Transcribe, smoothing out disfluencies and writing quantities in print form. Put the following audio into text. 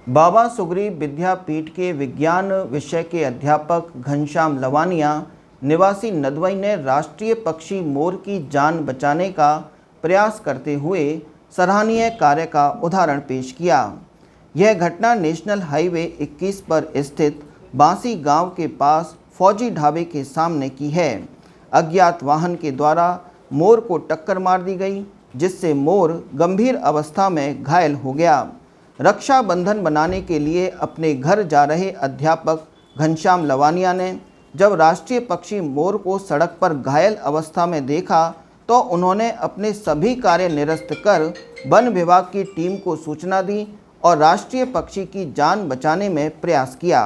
बाबा सुग्रीव विद्यापीठ के विज्ञान विषय के अध्यापक घनश्याम लवानिया निवासी नदवई ने राष्ट्रीय पक्षी मोर की जान बचाने का प्रयास करते हुए सराहनीय कार्य का उदाहरण पेश किया। यह घटना नेशनल हाईवे 21 पर स्थित बांसी गांव के पास फौजी ढाबे के सामने की है। अज्ञात वाहन के द्वारा मोर को टक्कर मार दी गई, जिससे मोर गंभीर अवस्था में घायल हो गया। रक्षाबंधन मनाने के लिए अपने घर जा रहे अध्यापक घनश्याम लवानिया ने जब राष्ट्रीय पक्षी मोर को सड़क पर घायल अवस्था में देखा तो उन्होंने अपने सभी कार्य निरस्त कर वन विभाग की टीम को सूचना दी और राष्ट्रीय पक्षी की जान बचाने में प्रयास किया।